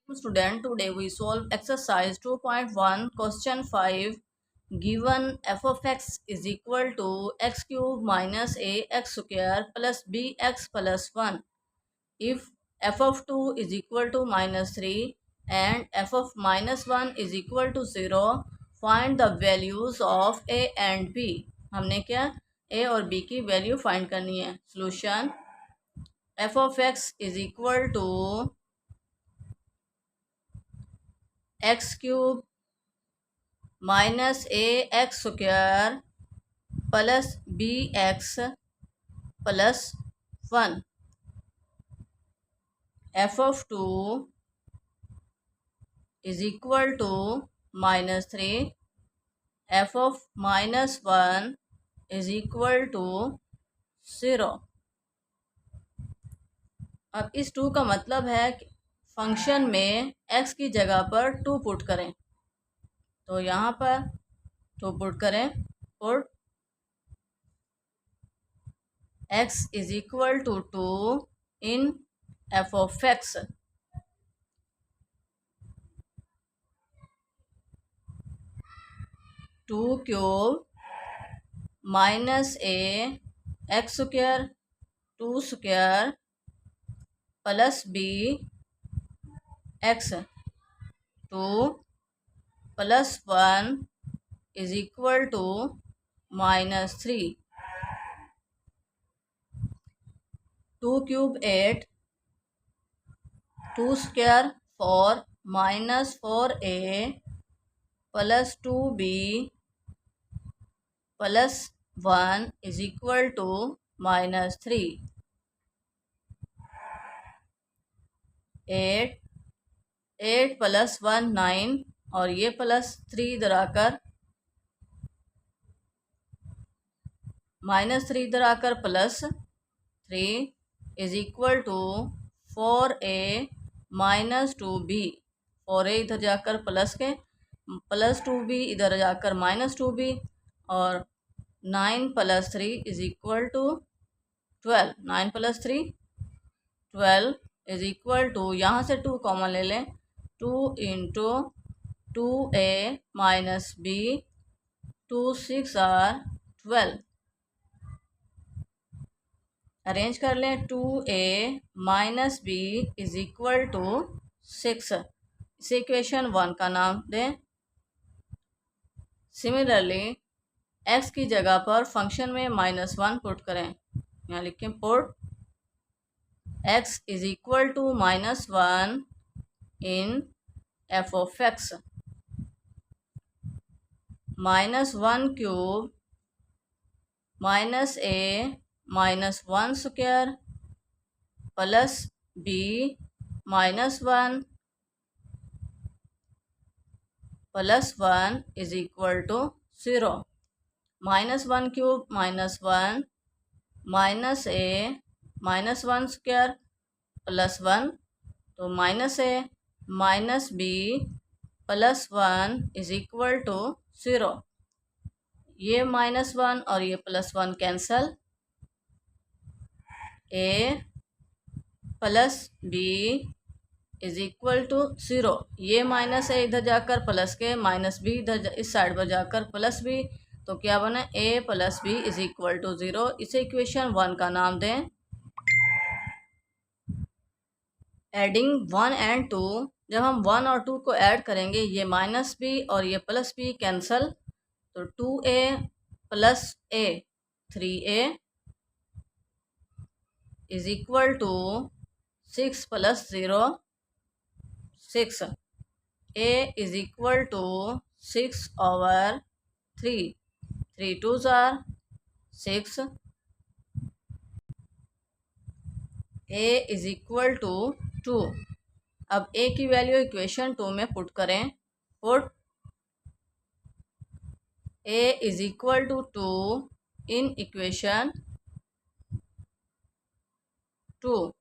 Student, today we solve exercise 2.1 question 5. Given f of x is equal to x cube minus a x square plus bx plus 1. If f of 2 is equal to minus 3 and f of minus 1 is equal to 0, find the values of a and b. हमने क्या a और b की value find करनी है. Solution: f of x is equal to x cube minus a x square plus b x plus 1. F of 2 is equal to minus 3. F of minus 1 is equal to 0. अब इस 2 का मतलब है कि function में x की जगह पर 2 पुट करें. तो यहाँ पर 2 पुट करें. Put x is equal to 2 in f of x. 2 cube minus a x square 2 square plus b x 2 plus 1 is equal to minus 3. 2 cube 8 2 square 4 minus 4a plus 2b plus 1 is equal to minus 3. 8 plus 1 9 और ये plus 3 इधर आकर minus 3 इधर आकर plus 3 is equal to 4a minus 2b. 4a इधर जाकर plus के plus 2b इधर जाकर माइनस 2b और 9 plus 3 is equal to 12. 9 plus 3 12 is equal to, यहाँ से 2 कॉमन ले लें, 2 into 2a minus b 2 6 are 12. Arrange कर लें. 2a minus b is equal to 6. इसे इक्वेशन 1 का नाम दें. सिमिलरली x की जगह पर फंक्शन में माइनस 1 पुट करें. यहाँ लिखें put x is equal to minus 1 in f of x. Minus 1 cube minus a minus 1 square plus b minus 1 plus 1 is equal to 0. Minus 1 cube minus 1 minus a minus 1 square plus 1, तो minus a minus b plus 1 is equal to 0. ये minus 1 और ये plus 1 cancel. a plus b is equal to 0. ये minus है इधर जाकर plus के, minus b इधर इस साइड पर जाकर प्लस b, तो क्या बना a plus b is equal to 0. इसे इक्वेशन 1 का नाम दें. एडिंग 1 एंड 2, जब हम 1 और 2 को ऐड करेंगे ये माइनस b और ये प्लस b कैंसल, तो 2a plus a 3a is equal to 6 plus 0 6. a is equal to 6 over 3. 3 2s are 6. a is equal to 2. अब a की वैल्यू इक्वेशन 2 में पुट करें. Put a is equal to 2 in equation 2.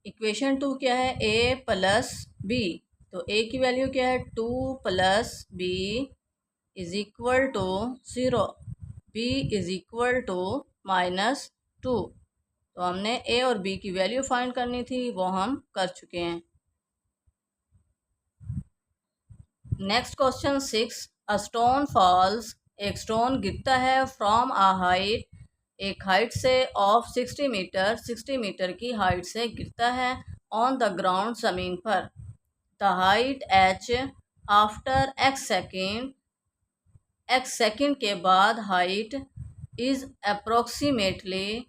Equation 2 क्या है? a plus b. तो a की value क्या है? 2 plus b is equal to 0. b is equal to -2। तो हमने ए और बी की वैल्यू फाइंड करनी थी, वो हम कर चुके हैं। Next question 6, a stone falls, एक स्टोन गिरता है फ्रॉम अ हाइट, एक हाइट से ऑफ 60 मीटर, 60 मीटर की हाइट से गिरता है ऑन द ग्राउंड, ज़मीन पर। The height h after x second के बाद height is approximately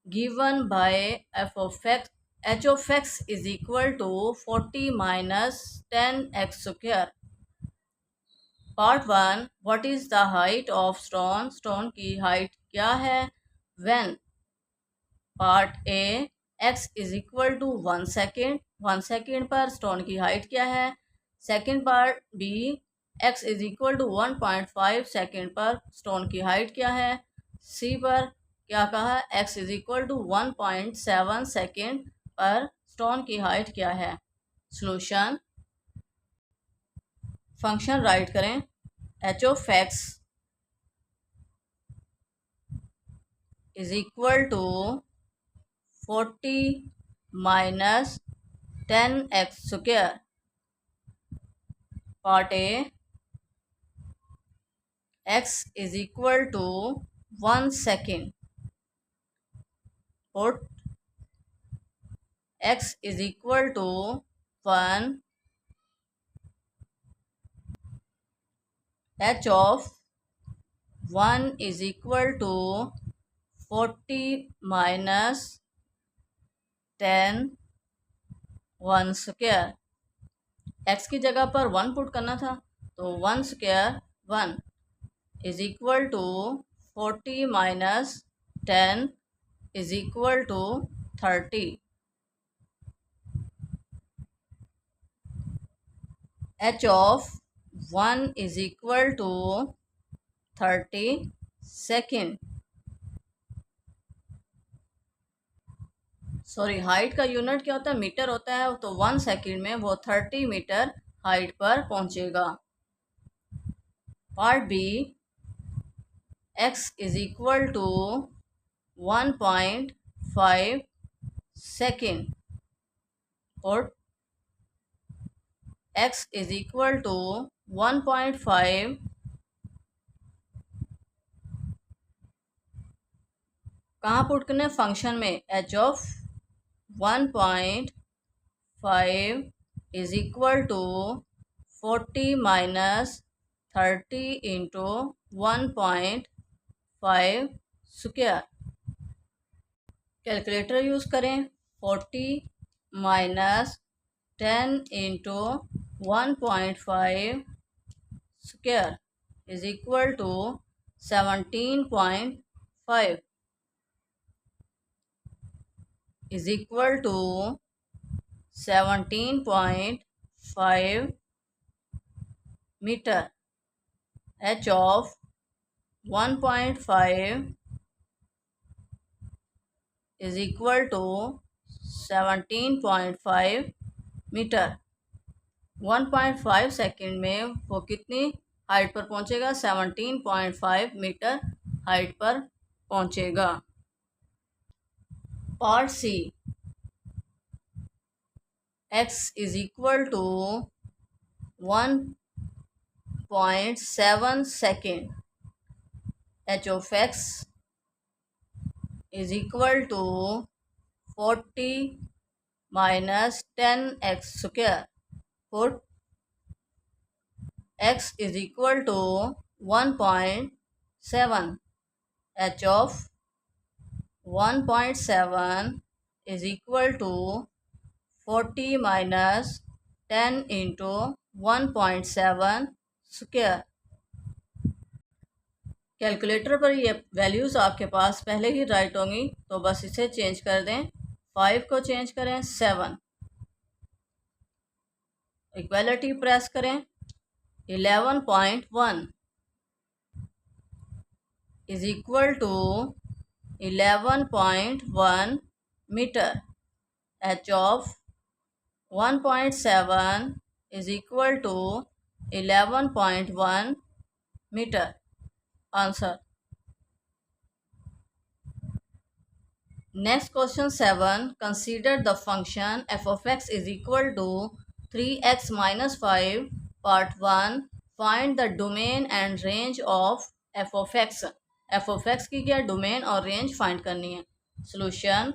given by h of x is equal to 40 minus 10x square. Part 1, what is the height of stone, stone की height क्या है when. Part a, x is equal to 1 second, 1 second पर stone की height क्या है। Second part b, x is equal to 1.5 second पर stone की height क्या है। सी पर क्या कहा, x is equal to 1.7 second पर स्टोन की हाइट क्या है। सॉल्यूशन, फंक्शन राइट करें, h of x is equal to 40 minus 10x square. Part a, x is equal to 1 second, put x is equal to 1, h of 1 is equal to 40 minus 10 1 square. x की जगह पर 1 put करना था, तो 1 square 1 is equal to 40 minus 10 is equal to 30। h of 1 is equal to 30 second. Sorry, height का unit क्या होता है, मीटर होता है, तो 1 सेकेंड में वो 30 मीटर हाइट पर पहुंचेगा। Part B, x is equal to 1.5 second, और x इज इक्वल टू 1.5 कहाँ पुट करना है, फंक्शन में। h of 1.5 is equal to 40 minus 30 into 1.5 square. Calculator use करें, 40 minus 10 into 1.5 square is equal to 17.5 is equal to 17.5 metre. h of 1.5 is equal to 17.5 metre. 1.5 second में वो कितनी height पर पहुंचेगा, 17.5 मीटर हाइट पर पहुंचेगा। Part C, x is equal to 1.7 second, h of x is equal to 40 minus 10x square, put x is equal to 1.7, h of 1.7 is equal to 40 minus 10 into 1.7 square. Calculator पर ये values आपके पास पहले ही right होंगी, तो बस इसे change कर दें। 5 को चेंज करें 7, इक्वालिटी प्रेस करें, 11.1 is equal to 11.1 metre. h of 1.7 is equal to 11.1 metre. Answer. Next question 7. Consider the function f of x is equal to 3x minus 5. Part 1. Find the domain and range of f of x. f of x की क्या domain और range find करनी है. Solution,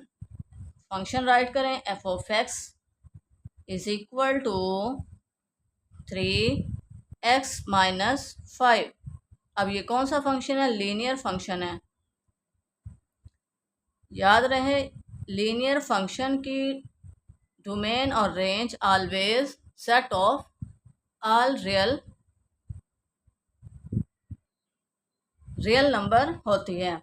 function write करें f of x is equal to 3x minus 5. अब ये कौन सा फंक्शन है? लीनियर फंक्शन है. याद रहे लीनियर फंक्शन की डोमेन और range always set of all real number होती है.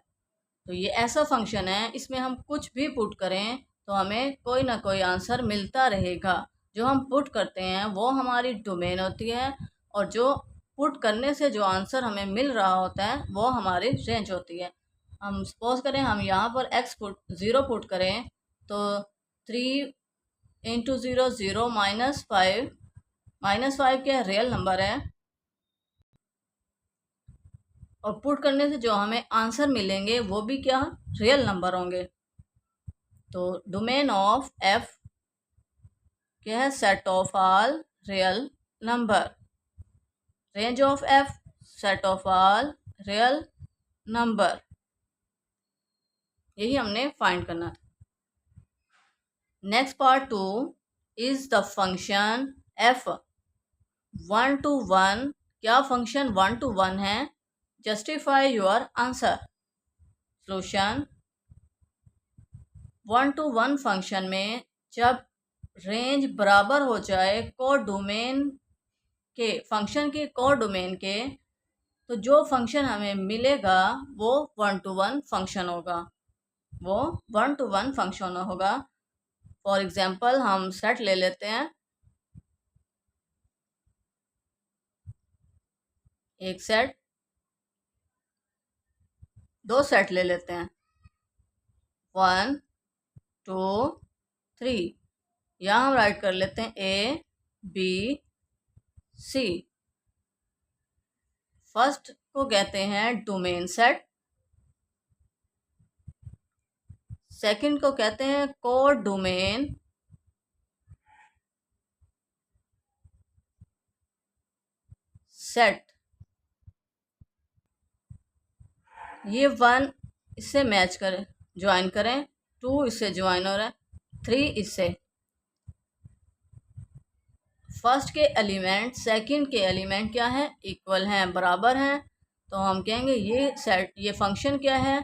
तो ये ऐसा फंक्शन है, इसमें हम कुछ भी पुट करें तो हमें कोई ना कोई आंसर मिलता रहेगा. जो हम पुट करते हैं वो हमारी डोमेन होती है, और जो पुट करने से जो आंसर हमें मिल रहा होता है वो हमारी रेंज होती है. हम सपोज करें हम यहाँ पर x पुट 0 पुट करें तो 3 इंटू 0 0 -5. -5 क्या है? रियल नंबर है. और पुट करने से जो हमें आंसर मिलेंगे वो भी क्या? रियल नंबर होंगे. तो डोमेन ऑफ f क्या है? Set of all real number. Range of f set of all real number. यही हमने फाइंड करना था. Next part 2. Is the function f 1 to 1. क्या फंक्शन 1 to 1 है? Justify your answer. Solution, 1 to 1 function में जब रेंज बराबर हो जाए को डोमेन के, फंक्शन के को डोमेन के, तो जो फंक्शन हमें मिलेगा वो 1 to 1 फंक्शन होगा. वो 1 to 1 फंक्शन होगा. फॉर एग्जाम्पल हम सेट ले लेते हैं. एक सेट, दो सेट ले लेते हैं. 1 2 3. यहाँ हम राइट कर लेते हैं ए बी सी. फर्स्ट को कहते हैं डोमेन सेट, सेकंड को कहते हैं को डोमेन सेट. ये 1 इससे मैच करें, ज्वाइन करें. 2 इससे ज्वाइन हो रहा है. 3 इससे. फर्स्ट के एलिमेंट सेकंड के एलिमेंट क्या है? इक्वल हैं, बराबर हैं. तो हम कहेंगे ये सेट, ये फंक्शन क्या है?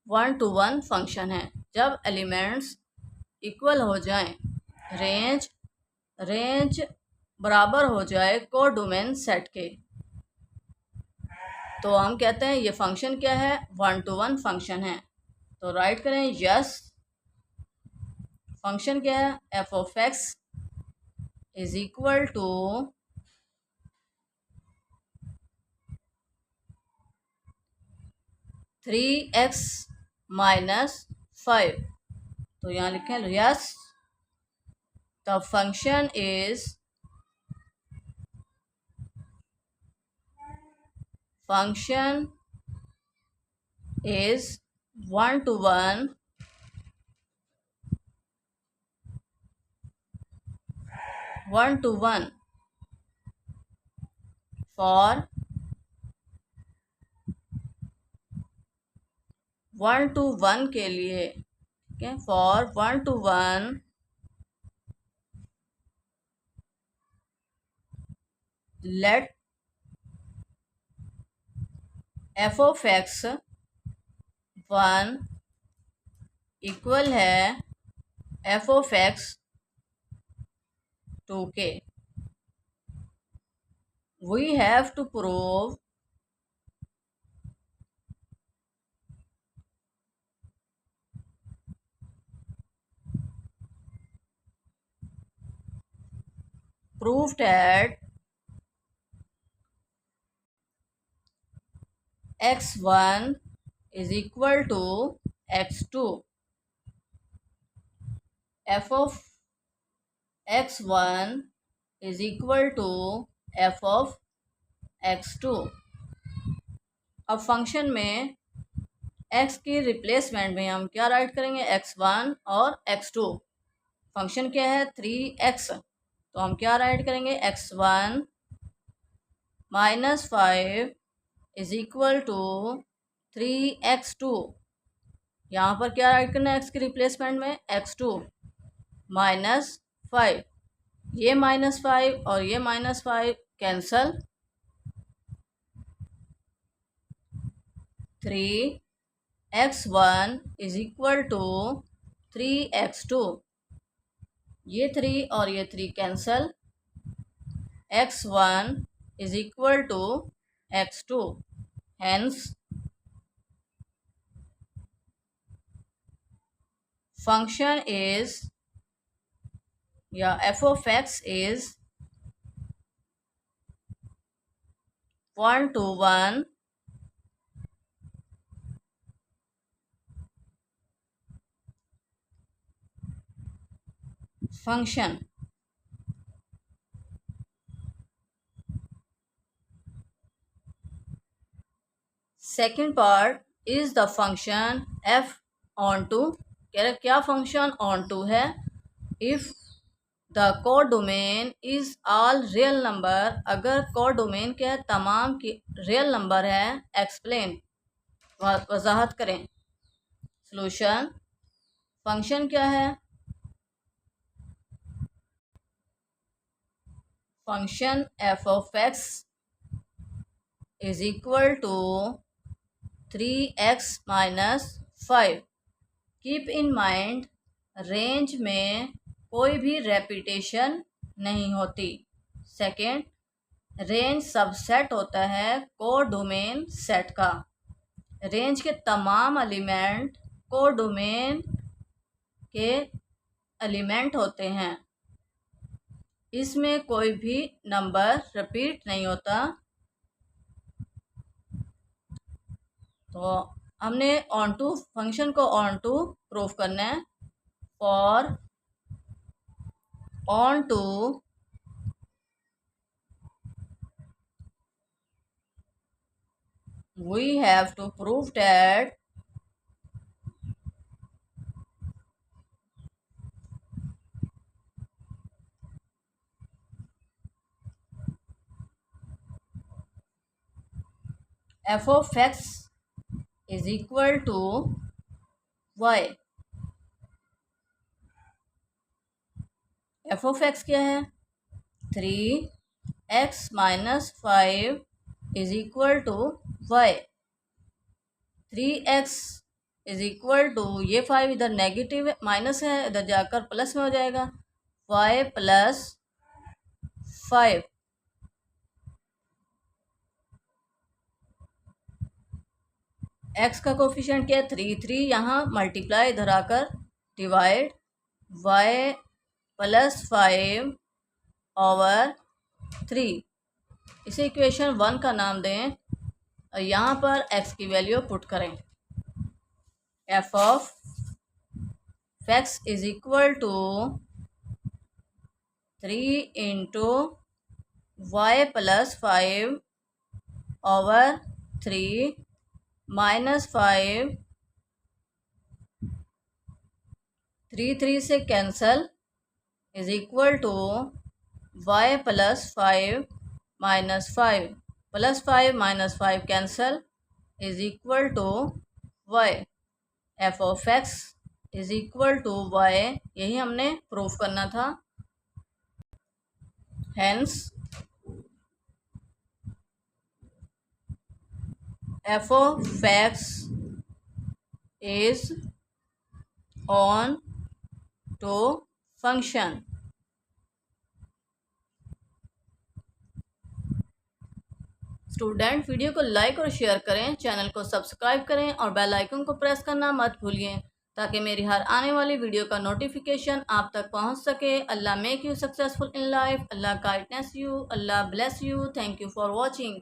1 to 1 फंक्शन है. जब एलिमेंट्स इक्वल हो जाएं, रेंज बराबर हो जाए को डोमेन सेट के, तो हम कहते हैं ये फंक्शन क्या है? 1 to 1 फंक्शन है. तो राइट करें यस. फंक्शन क्या है? f of x is equal to 3x minus 5. तो यहाँ लिखें yes. The function is function is 1 to 1 1 to 1 for 1 to 1 के लिए. ठीक है, for 1 to 1 let f of x 1 equal है f of x 2 के. we have to prove that x1 is equal to x2. f of x1 is equal to f of x2. अब function में x की replacement में हम क्या right करेंगे, x1 और x2। फंक्शन क्या है 3x, तो हम क्या राइट करेंगे, x1 - 5 is equal to 3x2। यहाँ पर क्या राइट करना है, x की रिप्लेसमेंट में x2 - 5, ये -5 और ये -5 cancel, 3x1 is equal to 3x2, ये 3 और ये 3 cancel, x1 is equal to x2, hence function is f of x is 1-to-1 function. Second part is the function f onto, क्या function onto है, if the codomain is all real number, अगर codomain क्या है, तमाम की real number है, explain वजाहत करें। Solution, function क्या है, function F of x is equal to 3x - 5। Keep in mind range में कोई भी रेपिटेशन नहीं होती। सेकेंड, रेंज सबसेट होता है कोडोमेन सेट का। रेंज के तमाम एलिमेंट कोडोमेन के एलिमेंट होते हैं, इसमें कोई भी नंबर रिपीट नहीं होता। तो हमने ऑन टू फंक्शन को ऑन टू प्रूफ करना है। For onto we have to prove that f of x is equal to y। f of x क्या है, 3x - 5 is equal to y। 3x is equal to, ये 5 इधर negative minus है, इधर जाकर plus में हो जाएगा, 5 + 5। x का कोफिशिएंट क्या है 3 यहाँ मल्टीप्लाई, इधर आकर डिवाइड, y + 5 ओवर 3। इसे इक्वेशन 1 का नाम दें और यहाँ पर x की वैल्यू पुट करें। f of x is equal to 3 × y + 5 over 3 -5, 3 से cancel, is equal to y + 5 - 5 +5 - 5 cancel, is equal to y। f of x is equal to y, यही हमने प्रूफ करना था। Hence f of x is on to function। Student video को like और share करें, channel को subscribe करें और बेल आइकन को प्रेस करना मत भूलिए ताकि मेरी हर आने वाली वीडियो का नोटिफिकेशन आप तक पहुंच सके। Allah make you successful in life, Allah guidance you, Allah bless you. Thank you for watching.